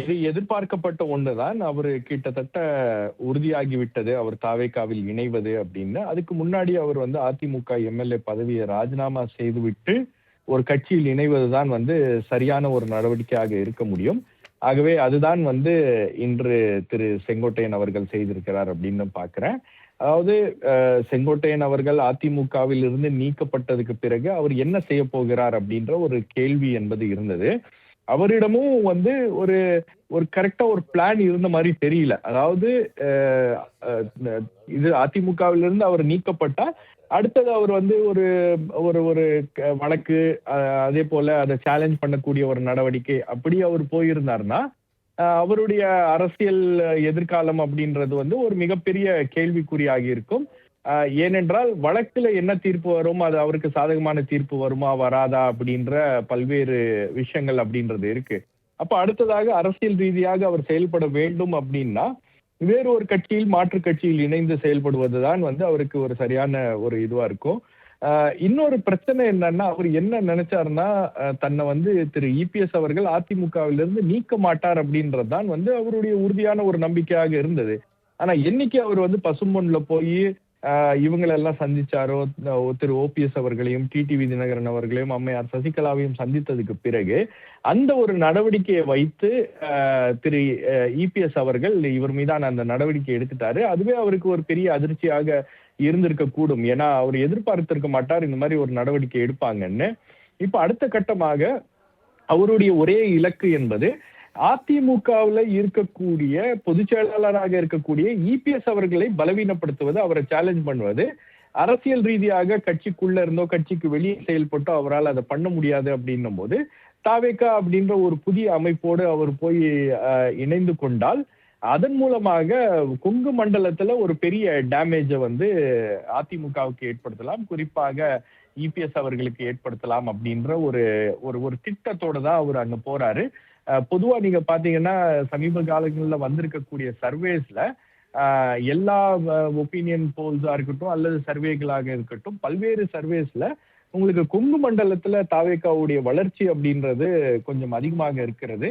இது எதிர்பார்க்கப்பட்ட ஒண்ணுதான். அவரு கிட்டத்தட்ட உறுதியாகிவிட்டது அவர் தாவேகாவில் இணைவது அப்படின்னு. அதுக்கு முன்னாடி அவர் வந்து அதிமுக எம்எல்ஏ பதவியை ராஜினாமா செய்துவிட்டு ஒரு கட்சியில் இணைவதுதான் வந்து சரியான ஒரு நடவடிக்கையாக இருக்க முடியும். ஆகவே அதுதான் வந்து இன்று திரு செங்கோட்டையன் அவர்கள் செய்திருக்கிறார் அப்படின்னு பார்க்கிறேன். அதாவது செங்கோட்டையன் அவர்கள் அதிமுகவில் இருந்து நீக்கப்பட்டதுக்கு பிறகு அவர் என்ன செய்ய போகிறார் அப்படின்ற ஒரு கேள்வி என்பது இருந்தது. அவரிடமும் வந்து ஒரு ஒரு கரெக்டா ஒரு பிளான் இருந்த மாதிரி தெரியல. அதாவது இது அதிமுகவிலிருந்து அவர் நீக்கப்பட்டா அடுத்தது அவர் வந்து ஒரு ஒரு ஒரு வழக்கு, அதே போல அதை சேலஞ்ச் பண்ணக்கூடிய ஒரு நடவடிக்கை அப்படி அவர் போயிருந்தாருன்னா அவருடைய அரசியல் எதிர்காலம் அப்படின்றது வந்து ஒரு மிகப்பெரிய கேள்விக்குறியாகி இருக்கும். ஏனென்றால் வழக்குல என்ன தீர்ப்பு வரும், அது அவருக்கு சாதகமான தீர்ப்பு வருமா வராதா அப்படின்ற பல்வேறு விஷயங்கள் அப்படின்றது இருக்கு. அப்ப அடுத்ததாக அரசியல் ரீதியாக அவர் செயல்பட வேண்டும் அப்படின்னா வேறு ஒரு கட்சியில் மாற்று கட்சியில் இணைந்து செயல்படுவதுதான் வந்து அவருக்கு ஒரு சரியான ஒரு இதுவா இருக்கும். இன்னொரு பிரச்சனை என்னன்னா அவர் என்ன நினைச்சாருன்னா தன்னை வந்து திரு இபிஎஸ் அவர்கள் அதிமுகவிலிருந்து நீக்க மாட்டார் அப்படின்றதுதான் வந்து அவருடைய உறுதியான ஒரு நம்பிக்கையாக இருந்தது. ஆனா என்னைக்கு அவர் வந்து பசும்பொன்ல போய் இவங்களெல்லாம் சந்திச்சாரோ, திரு ஓபிஎஸ் அவர்களையும் டிடிவி தினகரன் அவர்களையும் அம்மையார் சசிகலாவையும் சந்தித்ததுக்கு பிறகு அந்த ஒரு நடவடிக்கையை வைத்து திரு இபிஎஸ் அவர்கள் இவர் மீதான அந்த நடவடிக்கை எடுத்துட்டாரு. அதுவே அவருக்கு ஒரு பெரிய அதிர்ச்சியாக இருந்திருக்க கூடும். ஏன்னா அவர் எதிர்பார்த்திருக்க மாட்டார் இந்த மாதிரி ஒரு நடவடிக்கை எடுப்பாங்கன்னு. இப்ப அடுத்த கட்டமாக அவருடைய ஒரே இலக்கு என்பது அதிமுகவில் இருக்கக்கூடிய பொதுச் செயலாளராக இருக்கக்கூடிய இபிஎஸ் அவர்களை பலவீனப்படுத்துவது, அவரை சேலஞ்ச் பண்ணுவது. அரசியல் ரீதியாக கட்சிக்குள்ள இருந்தோ கட்சிக்கு வெளியே செயல்பட்டோ அவரால் அதை பண்ண முடியாது அப்படின்னும் போது தாவேகா அப்படின்ற ஒரு புதிய அமைப்போடு அவர் போய் இணைந்து கொண்டால் அதன் மூலமாக கொங்கு மண்டலத்துல ஒரு பெரிய டேமேஜை வந்து அதிமுகவுக்கு ஏற்படுத்தலாம், குறிப்பாக இபிஎஸ் அவர்களுக்கு ஏற்படுத்தலாம் அப்படின்ற ஒரு ஒரு திட்டத்தோட தான் அவர் அங்க போறாரு. பொதுவா நீங்க பாத்தீங்கன்னா சமீப காலங்கள்ல வந்திருக்கக்கூடிய சர்வேஸ்ல எல்லா ஒப்பீனியன் போல்ஸா இருக்கட்டும் அல்லது சர்வேகளாக இருக்கட்டும், பல்வேறு சர்வேஸ்ல உங்களுக்கு கொங்கு மண்டலத்துல தாவேகாவுடைய வளர்ச்சி அப்படின்றது கொஞ்சம் அதிகமாக இருக்கிறது.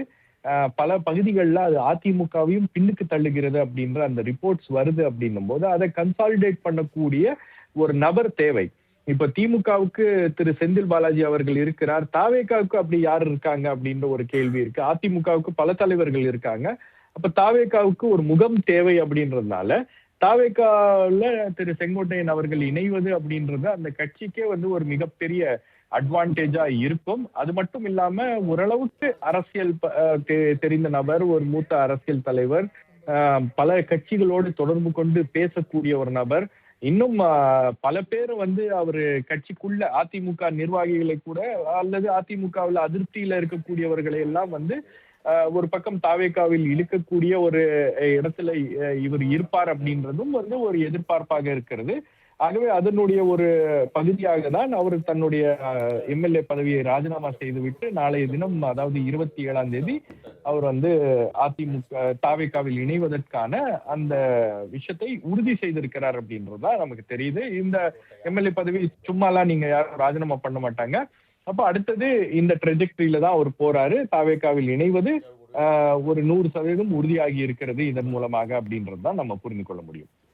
பல பகுதிகளில் அது அதிமுகவையும் பின்னுக்கு தள்ளுகிறது அப்படின்ற அந்த ரிப்போர்ட்ஸ் வருது அப்படின்னும் போது அதை கன்சாலிடேட் பண்ணக்கூடிய ஒரு நபர் தேவை. இப்ப திமுகவுக்கு திரு செந்தில் பாலாஜி அவர்கள் இருக்கிறார், தாவேகாவுக்கு அப்படி யார் இருக்காங்க அப்படின்ற ஒரு கேள்வி இருக்கு. அதிமுகவுக்கு பல தலைவர்கள் இருக்காங்க. அப்ப தாவேகாவுக்கு ஒரு முகம் தேவை அப்படின்றதுனால தாவேகால திரு செங்கோட்டையன் அவர்கள் இணைவது அப்படின்றது அந்த கட்சிக்கே வந்து ஒரு மிகப்பெரிய அட்வான்டேஜா இருக்கும். அது மட்டும் இல்லாம ஓரளவுக்கு அரசியல் தெரிந்த நபர், ஒரு மூத்த அரசியல் தலைவர், பல கட்சிகளோடு தொடர்பு கொண்டு பேசக்கூடிய ஒரு நபர். இன்னும் பல பேர் வந்து அவரு கட்சிக்குள்ள அதிமுக நிர்வாகிகளை கூட அல்லது அதிமுகவில் அதிருப்தியில இருக்கக்கூடியவர்களை எல்லாம் வந்து ஒரு பக்கம் தாவேகாவில் இழுக்கக்கூடிய ஒரு இடத்துல இவர் இருப்பார் அப்படின்றதும் வந்து ஒரு எதிர்பார்ப்பாக இருக்கிறது. ஆகவே அதனுடைய ஒரு பகுதியாக தான் அவர் தன்னுடைய எம்எல்ஏ பதவியை ராஜினாமா செய்துவிட்டு நாளைய தினம், அதாவது 27ஆம் தேதி அவர் வந்து அதிமுக தாவேகாவில் இணைவதற்கான அந்த விஷயத்தை உறுதி செய்திருக்கிறார் அப்படின்றதுதான் நமக்கு தெரியுது. இந்த எம்எல்ஏ பதவி சும்மாலாம் நீங்க யாரும் ராஜினாமா பண்ண மாட்டாங்க. அப்ப அடுத்தது இந்த ட்ரெஜெக்டரியில தான் அவர் போறாரு. தாவேகாவில் இணைவது ஒரு 100% உறுதியாகி இருக்கிறது இதன் மூலமாக அப்படின்றது தான் நம்ம புரிந்து கொள்ள முடியும்.